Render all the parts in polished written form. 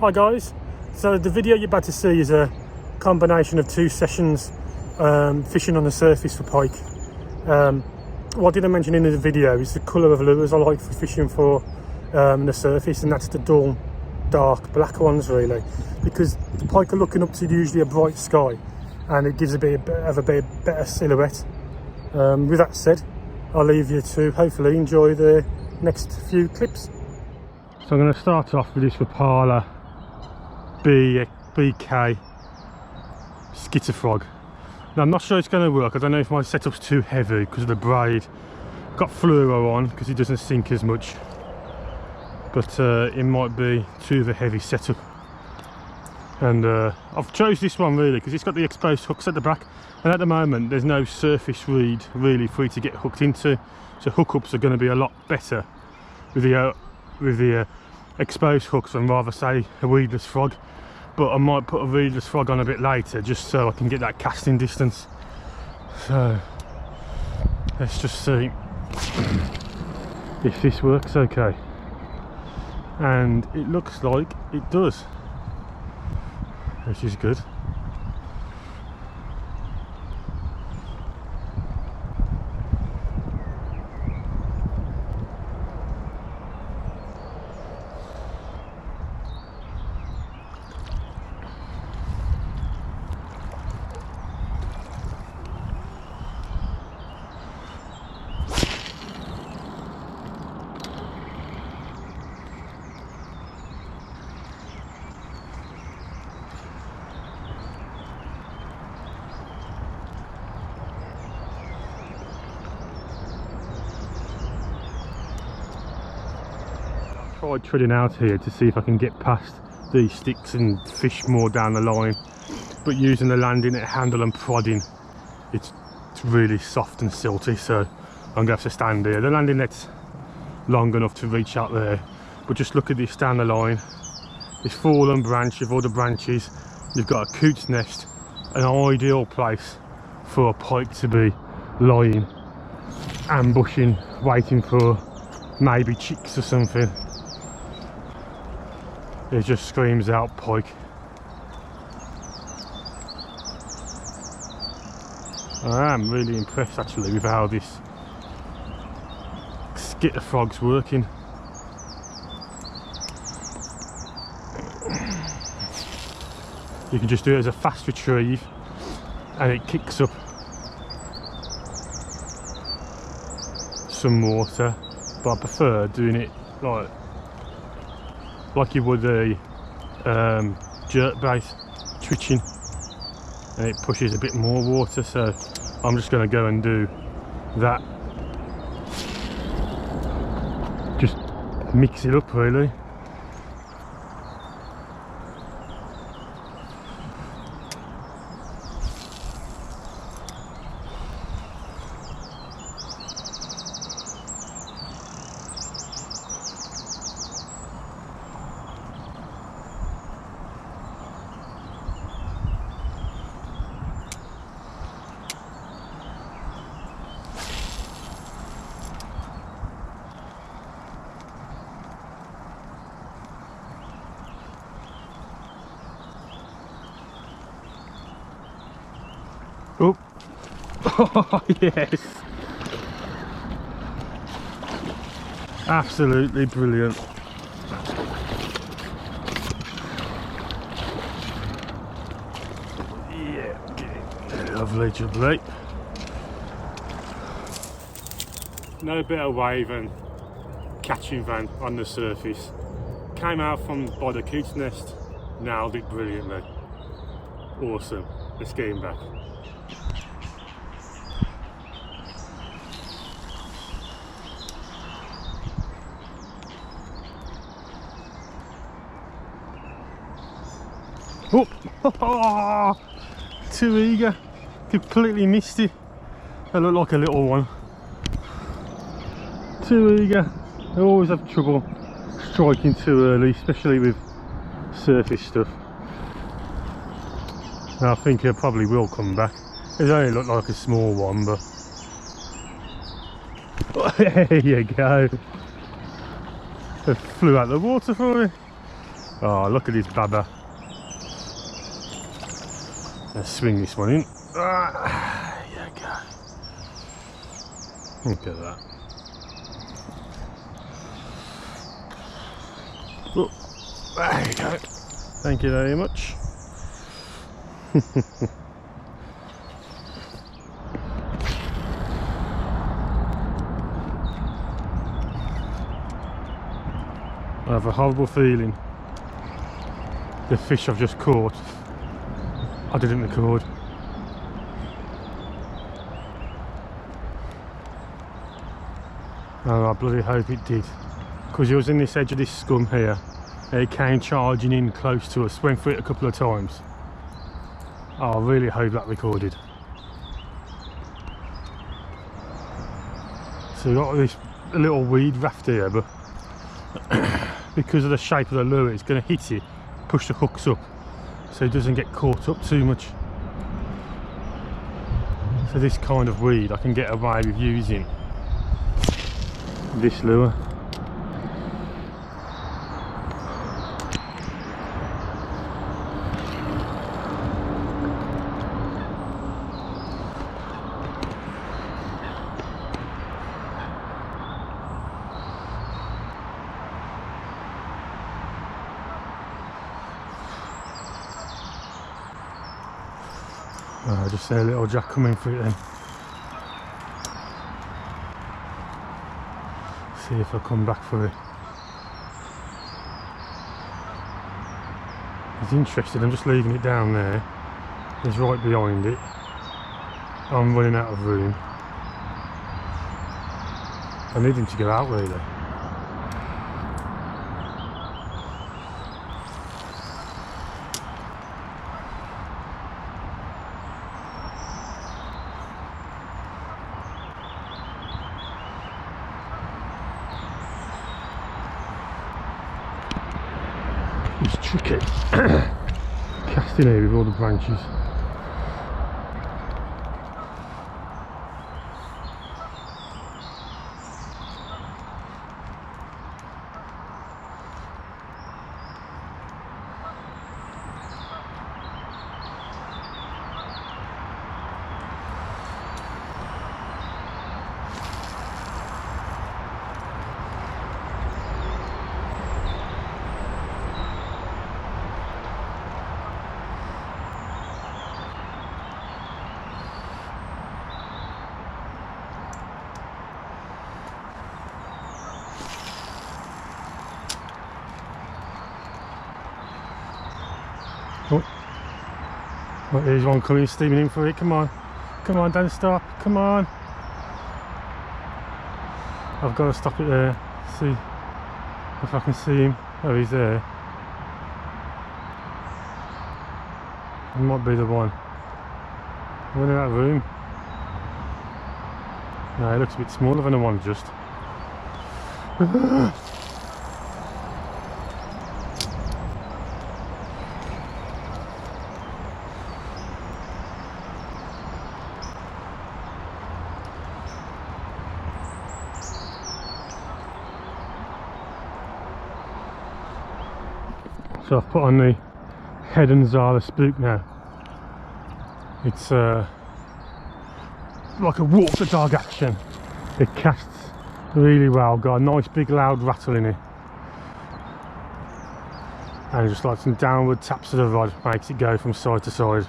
Hi guys, so the video you're about to see is a combination of two sessions fishing on the surface for pike. What I didn't mention in the video is the colour of lures I like for fishing for the surface, and that's the dull dark black ones really, because the pike are looking up to usually a bright sky and it gives a bit of a better silhouette. With that said, I'll leave you to hopefully enjoy the next few clips. So I'm going to start off with this Rapala BX Skitter frog. Now I'm not sure it's going to work. I don't know if my setup's too heavy because of the braid. Got fluoro on because it doesn't sink as much, but it might be too of a heavy setup. And I've chose this one really because it's got the exposed hooks at the back, and at the moment there's no surface reed really for you to get hooked into, so hookups are going to be a lot better with the exposed hooks than rather say a weedless frog. But I might put a weedless frog on a bit later just so I can get that casting distance. So let's just see if this works okay, and it looks like it does, which is good. Tried treading out here to see if I can get past these sticks and fish more down the line, but using the landing net handle and prodding, it's really soft and silty, so I'm going to have to stand here. The landing net's long enough to reach out there, but just look at this down the line, this fallen branch of all the branches. You've got a coot's nest, an ideal place for a pike to be lying, ambushing, waiting for maybe chicks or something. It just screams out pike. I am really impressed actually with how this skitter frog's working. You can just do it as a fast retrieve and it kicks up some water, but I prefer doing it like you would a jerk bait, twitching, and it pushes a bit more water. So I'm just going to go and do that, just mix it up really. Oh, oh yes, absolutely brilliant. Yeah, okay. Lovely jubbly. No better way than catching van on the surface. Came out from by the coot's nest, nailed it brilliantly. Awesome. Let's get him back. Oh, too eager, completely missed it. I look like a little one. Too eager. I always have trouble striking too early, especially with surface stuff. And I think it probably will come back. It only looked like a small one, but there you go. It flew out the water for me. Oh, look at this baba. Let's swing this one in. Ah, there you go. Look at that. Oh, there you go. Thank you very much. I have a horrible feeling the fish I've just caught I didn't record. Oh, I bloody hope it did, because he was in this edge of this scum here. He came charging in close to us, went for it a couple of times. Oh, I really hope that recorded. So we've got this little weed raft here, but because of the shape of the lure, it's going to hit it, push the hooks up, so it doesn't get caught up too much. So this kind of weed I can get away with using this lure. I just see a little jack coming for it then. See if I come back for it. He's interested, I'm just leaving it down there. He's right behind it. I'm running out of room. I need him to go out really. It's tricky casting here with all the branches. Oh, here's one coming, steaming in for it. Come on, don't stop. Come on. I've got to stop it there. See if I can see him. Oh, he's there. He might be the one. I'm running out of room. No, he looks a bit smaller than the one just. So I've put on the Head and Zala spook now. It's like a walk the dog action. It casts really well, got a nice big loud rattle in it. And just like some downward taps of the rod makes it go from side to side.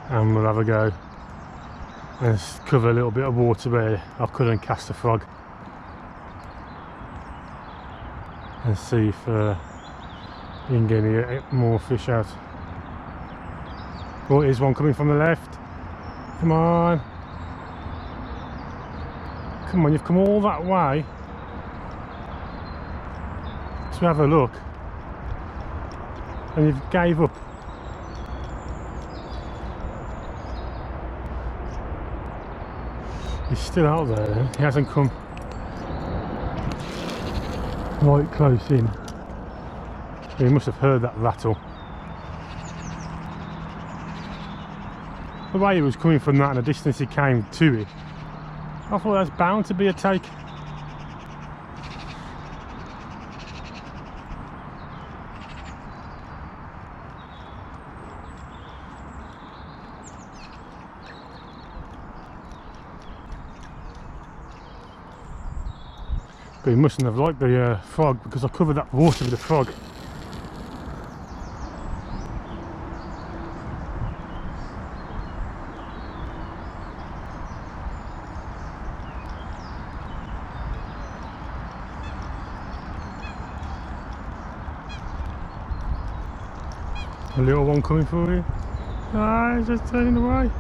And we'll have a go and cover a little bit of water where I couldn't cast a frog. And see if you can get any more fish out. Oh, here's one coming from the left. Come on. Come on, you've come all that way to have a look. And you've gave up. He's still out there. He hasn't come right close in. He must have heard that rattle. The way he was coming from that and the distance he came to it, I thought that's bound to be a take. But he mustn't have liked the frog, because I covered that water with the frog. A little one coming for you. Ah, he's just turning away.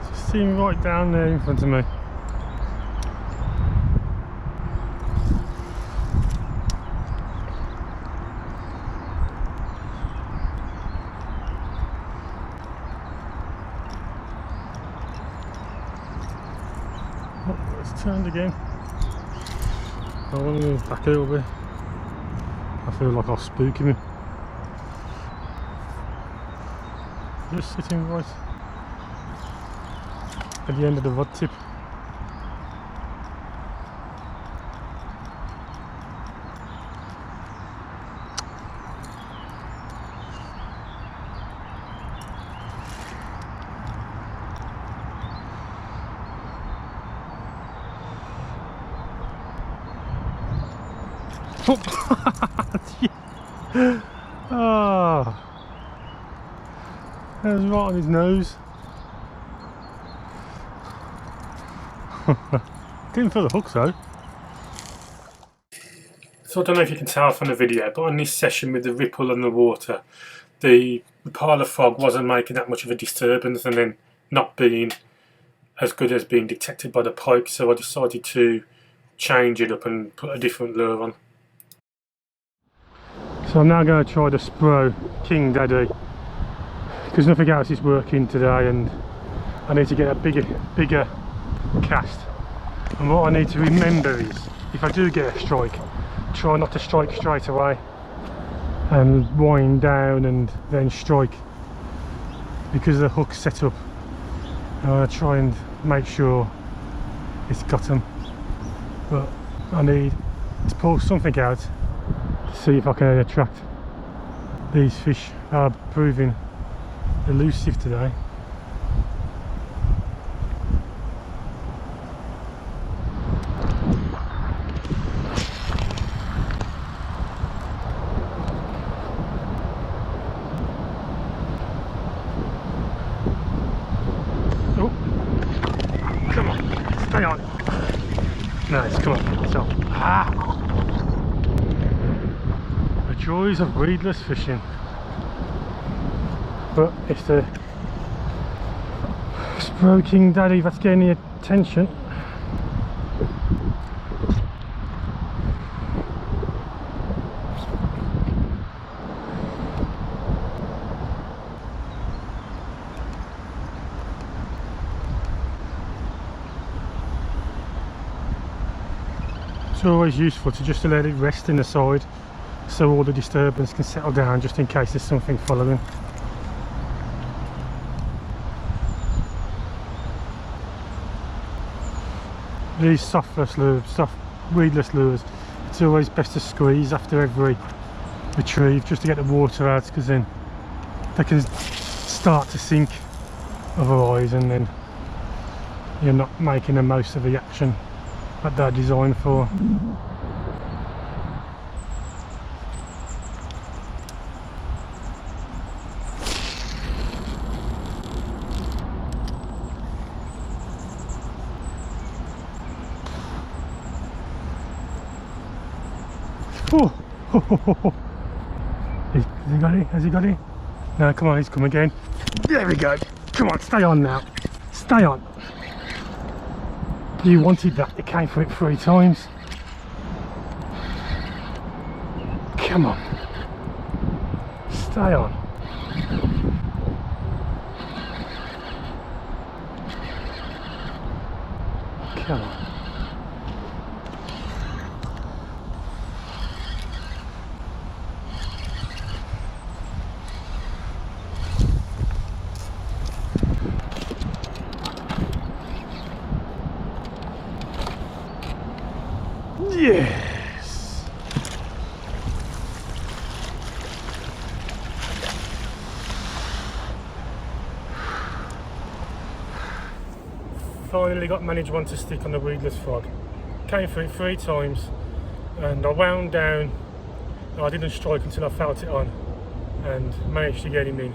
Just seen right down there in front of me. Oh, it's turned again. I want to move back a little bit. I feel like I'll spook him. Just sitting right at the end of the rod tip. Oh, that was right on his nose. Didn't feel the hooks though. So I don't know if you can tell from the video, but on this session with the ripple and the water, the Rapala frog wasn't making that much of a disturbance, and then not being as good as being detected by the pike, so I decided to change it up and put a different lure on. So I'm now going to try the Spro King Daddy, because nothing else is working today and I need to get a bigger cast. And what I need to remember is, if I do get a strike, try not to strike straight away and wind down and then strike, because the hook's set up. I want to try and make sure it's got them, but I need to pull something out to see if I can attract. These fish are proving elusive today. Oh, come on, stay on. Nice, come on, so. Ah! The joys of weedless fishing. But it's the Spro King Daddy that's getting the attention. It's always useful to just let it rest in the side, so all the disturbance can settle down, just in case there's something following. These soft weedless lures, it's always best to squeeze after every retrieve, just to get the water out, because then they can start to sink otherwise, and then you're not making the most of the action that they're designed for. Oh, has he got it? Has he got it? No, come on, he's come again. There we go. Come on, stay on now. Stay on. You wanted that, you came for it 3 times. Come on. Stay on. Come on. Yes! Finally got managed one to stick on the weedless frog. came for it 3 times, and I wound down. I didn't strike until I felt it on, and managed to get him in.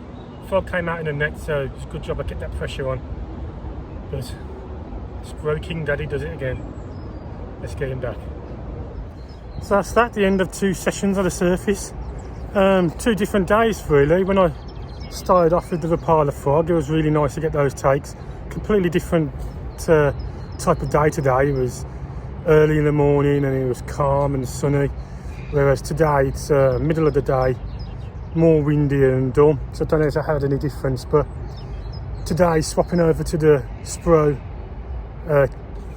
Frog came out in the net, so it's a good job I kept that pressure on. But Spro King Daddy does it again. Let's get him back. So that's that, the end of 2 sessions on the surface. 2 different days really. When I started off with the Rapala frog, it was really nice to get those takes. Completely different type of day today. It was early in the morning and it was calm and sunny, whereas today it's middle of the day, more windy and dull. So I don't know if that had any difference, but today swapping over to the Spro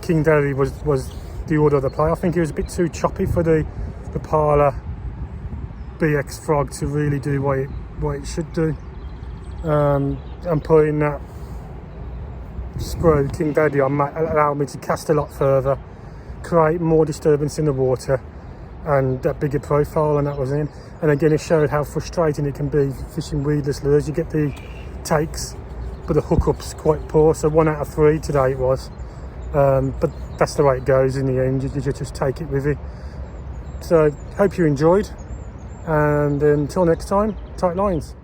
King Daddy was the order of the play. I think it was a bit too choppy for the Rapala BX frog to really do what it should do. And putting that Spro King Daddy on allowed me to cast a lot further, create more disturbance in the water and a bigger profile, and that was in. And again, it showed how frustrating it can be fishing weedless lures. You get the takes, but the hookup's quite poor. So 1 out of 3 today it was. But that's the way it goes in the end. You just take it with you. So hope you enjoyed, and until next time, tight lines.